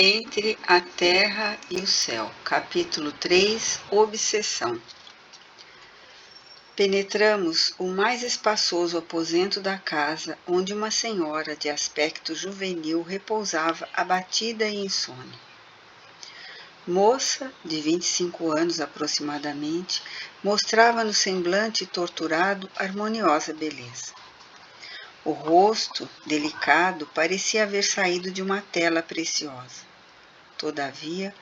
Entre a terra e o céu. Capítulo 3. Obsessão. Penetramos o mais espaçoso aposento da casa, onde uma senhora de aspecto juvenil repousava abatida e insone. Moça, de 25 anos aproximadamente, mostrava no semblante torturado harmoniosa beleza. O rosto, delicado, parecia haver saído de uma tela preciosa. Todavia,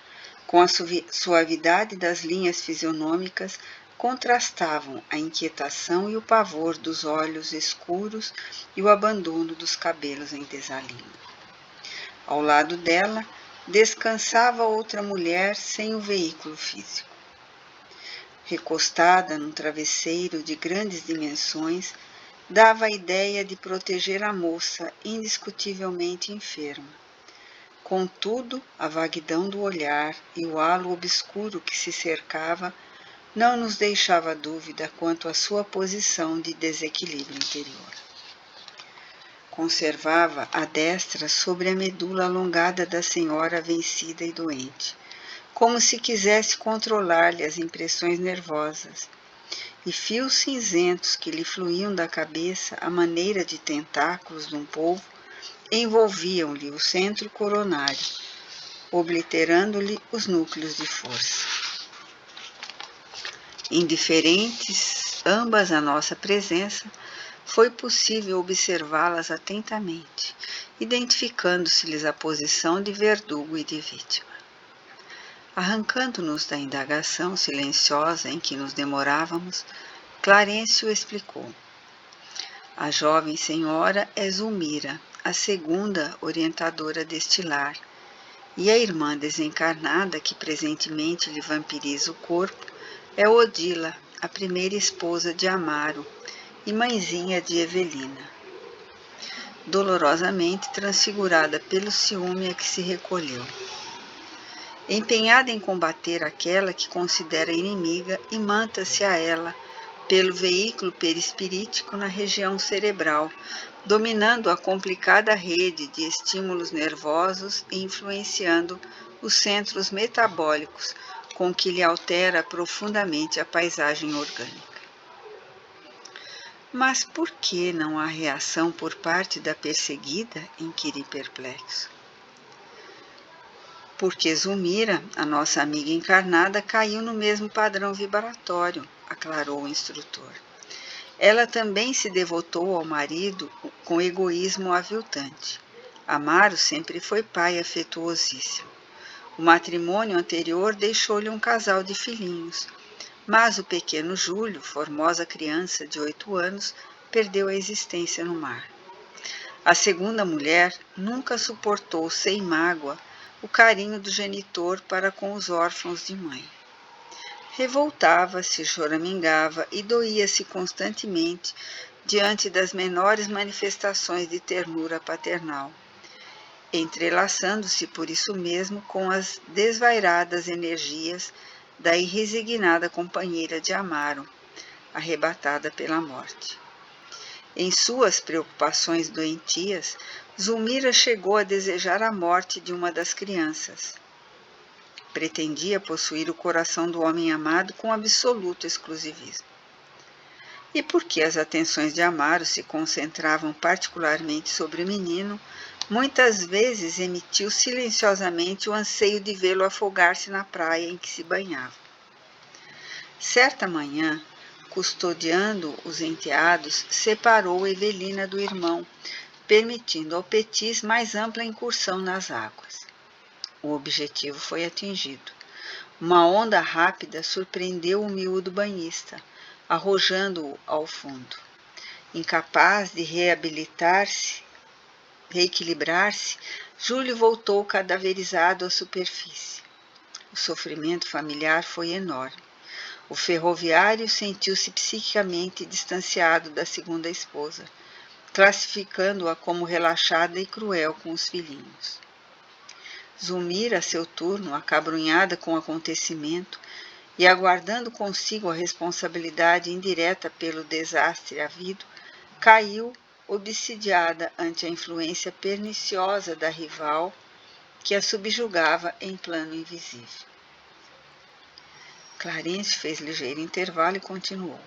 com a suavidade das linhas fisionômicas, contrastavam a inquietação e o pavor dos olhos escuros e o abandono dos cabelos em desalinho. Ao lado dela, descansava outra mulher sem o veículo físico. Recostada num travesseiro de grandes dimensões, dava a ideia de proteger a moça indiscutivelmente enferma. Contudo, a vaguidão do olhar e o halo obscuro que se cercava não nos deixava dúvida quanto à sua posição de desequilíbrio interior. Conservava a destra sobre a medula alongada da senhora vencida e doente, como se quisesse controlar-lhe as impressões nervosas, e fios cinzentos que lhe fluíam da cabeça à maneira de tentáculos de um polvo envolviam-lhe o centro coronário, obliterando-lhe os núcleos de força. Indiferentes ambas à nossa presença, foi possível observá-las atentamente, identificando-se-lhes a posição de verdugo e de vítima. Arrancando-nos da indagação silenciosa em que nos demorávamos, Clarencio explicou. A jovem senhora é Zulmira, a segunda orientadora deste lar, e a irmã desencarnada que presentemente lhe vampiriza o corpo é Odila, a primeira esposa de Amaro e mãezinha de Evelina, dolorosamente transfigurada pelo ciúme a que se recolheu. Empenhada em combater aquela que considera inimiga, imanta-se a ela pelo veículo perispirítico na região cerebral, dominando a complicada rede de estímulos nervosos e influenciando os centros metabólicos, com que lhe altera profundamente a paisagem orgânica. Mas por que não há reação por parte da perseguida? Inquiri perplexo. Porque Zulmira, a nossa amiga encarnada, caiu no mesmo padrão vibratório, aclarou o instrutor. Ela também se devotou ao marido com egoísmo aviltante. Amaro sempre foi pai afetuosíssimo. O matrimônio anterior deixou-lhe um casal de filhinhos, mas o pequeno Júlio, formosa criança de 8 anos, perdeu a existência no mar. A segunda mulher nunca suportou sem mágoa o carinho do genitor para com os órfãos de mãe. Revoltava-se, choramingava e doía-se constantemente diante das menores manifestações de ternura paternal, entrelaçando-se por isso mesmo com as desvairadas energias da irresignada companheira de Amaro, arrebatada pela morte. Em suas preocupações doentias, Zulmira chegou a desejar a morte de uma das crianças. Pretendia possuir o coração do homem amado com absoluto exclusivismo. E porque as atenções de Amaro se concentravam particularmente sobre o menino, muitas vezes emitiu silenciosamente o anseio de vê-lo afogar-se na praia em que se banhava. Certa manhã, custodiando os enteados, separou Evelina do irmão, permitindo ao Petis mais ampla incursão nas águas. O objetivo foi atingido. Uma onda rápida surpreendeu o miúdo banhista, arrojando-o ao fundo. Incapaz de reequilibrar-se, Júlio voltou cadaverizado à superfície. O sofrimento familiar foi enorme. O ferroviário sentiu-se psiquicamente distanciado da segunda esposa, classificando-a como relaxada e cruel com os filhinhos. Zulmira, a seu turno, acabrunhada com o acontecimento e aguardando consigo a responsabilidade indireta pelo desastre havido, caiu obsidiada ante a influência perniciosa da rival que a subjugava em plano invisível. Clarence fez ligeiro intervalo e continuou.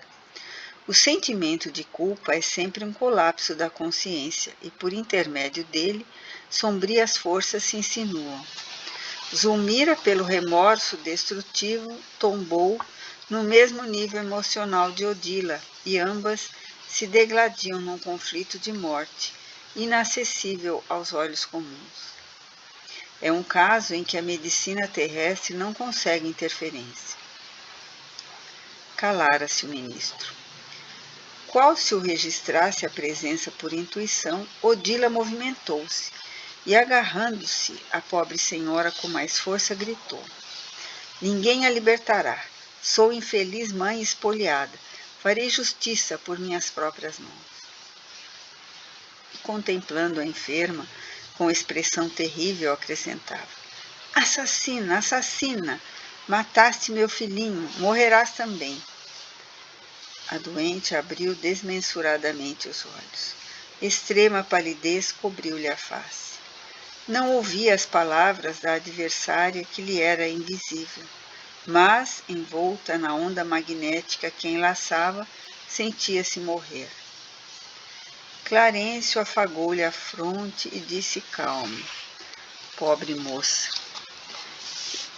O sentimento de culpa é sempre um colapso da consciência e, por intermédio dele, sombrias forças se insinuam. Zulmira, pelo remorso destrutivo, tombou no mesmo nível emocional de Odila e ambas se degladiam num conflito de morte, inacessível aos olhos comuns. É um caso em que a medicina terrestre não consegue interferência. Calara-se o ministro. Qual se o registrasse a presença por intuição, Odila movimentou-se e, agarrando-se à pobre senhora com mais força, gritou. Ninguém a libertará. Sou infeliz mãe espoliada. Farei justiça por minhas próprias mãos. E, contemplando a enferma, com expressão terrível, acrescentava. Assassina, assassina! Mataste meu filhinho, morrerás também. A doente abriu desmensuradamente os olhos. Extrema palidez cobriu-lhe a face. Não ouvia as palavras da adversária que lhe era invisível, mas, envolta na onda magnética que a enlaçava, sentia-se morrer. Clarencio afagou-lhe a fronte e disse calmo, pobre moça.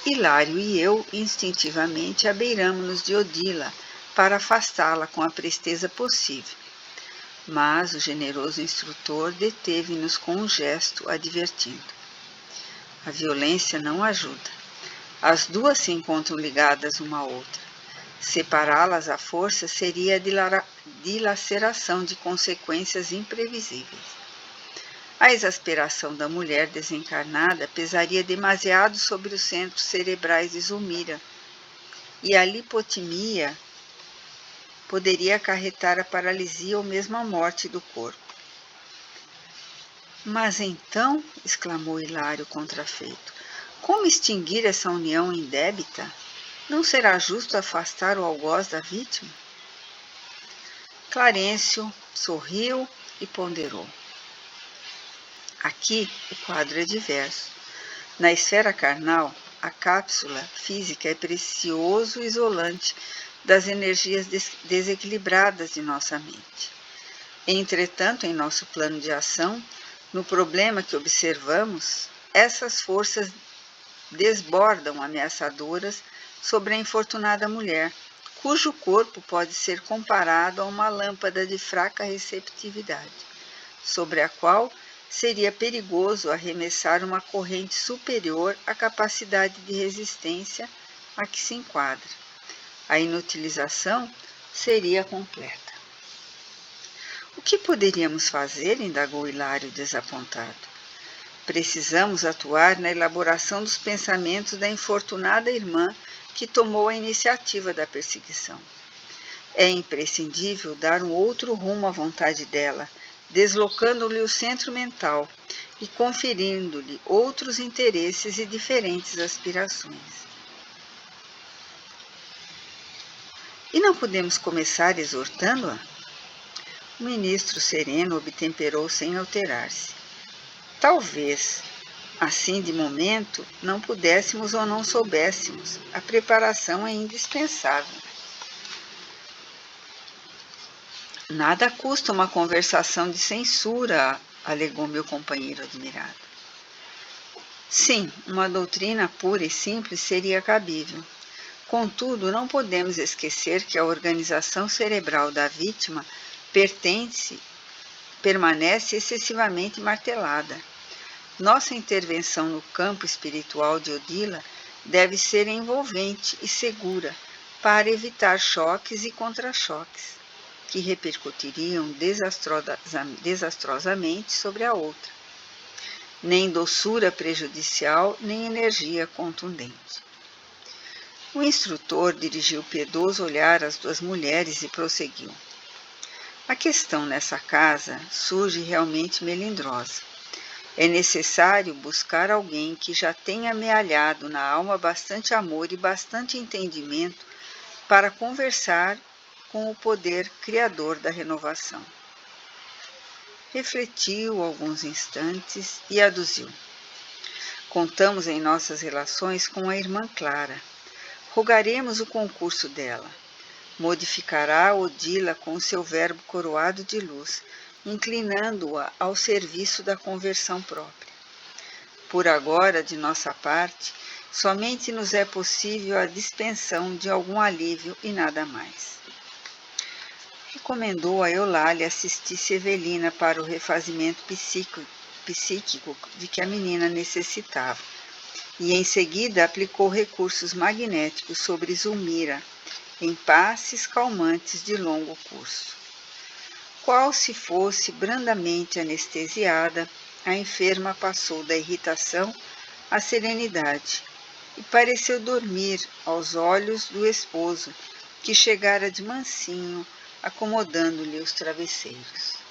Hilário e eu, instintivamente, abeiramo-nos de Odila, para afastá-la com a presteza possível. Mas o generoso instrutor deteve-nos com um gesto, advertindo. A violência não ajuda. As duas se encontram ligadas uma à outra. Separá-las à força seria a dilaceração de consequências imprevisíveis. A exasperação da mulher desencarnada pesaria demasiado sobre os centros cerebrais de Zulmira, e a lipotimia poderia acarretar a paralisia ou mesmo a morte do corpo. Mas então, exclamou Hilário contrafeito, como extinguir essa união indébita? Não será justo afastar o algoz da vítima? Clarencio sorriu e ponderou. Aqui o quadro é diverso. Na esfera carnal, a cápsula física é precioso isolante das energias desequilibradas de nossa mente. Entretanto, em nosso plano de ação, no problema que observamos, essas forças desbordam ameaçadoras sobre a infortunada mulher, cujo corpo pode ser comparado a uma lâmpada de fraca receptividade, sobre a qual seria perigoso arremessar uma corrente superior à capacidade de resistência a que se enquadra. A inutilização seria completa. O que poderíamos fazer? Indagou Hilário desapontado. Precisamos atuar na elaboração dos pensamentos da infortunada irmã que tomou a iniciativa da perseguição. É imprescindível dar um outro rumo à vontade dela, deslocando-lhe o centro mental e conferindo-lhe outros interesses e diferentes aspirações. E não podemos começar exortando-a? O ministro sereno obtemperou sem alterar-se. Talvez, assim de momento, não pudéssemos ou não soubéssemos. A preparação é indispensável. Nada custa uma conversação de censura, alegou meu companheiro admirado. Sim, uma doutrina pura e simples seria cabível. Contudo, não podemos esquecer que a organização cerebral da vítima permanece excessivamente martelada. Nossa intervenção no campo espiritual de Odila deve ser envolvente e segura para evitar choques e contra-choques, que repercutiriam desastrosamente sobre a outra. Nem doçura prejudicial, nem energia contundente. O instrutor dirigiu piedoso olhar às duas mulheres e prosseguiu. A questão nessa casa surge realmente melindrosa. É necessário buscar alguém que já tenha amealhado na alma bastante amor e bastante entendimento para conversar com o poder criador da renovação. Refletiu alguns instantes e aduziu. Contamos em nossas relações com a irmã Clara. Rogaremos o concurso dela. Modificará Odila com seu verbo coroado de luz, inclinando-a ao serviço da conversão própria. Por agora, de nossa parte, somente nos é possível a dispensão de algum alívio e nada mais. Recomendou a Eulália assistisse Evelina para o refazimento psíquico de que a menina necessitava, e em seguida aplicou recursos magnéticos sobre Zulmira, em passes calmantes de longo curso. Qual se fosse brandamente anestesiada, a enferma passou da irritação à serenidade e pareceu dormir aos olhos do esposo, que chegara de mansinho, acomodando-lhe os travesseiros.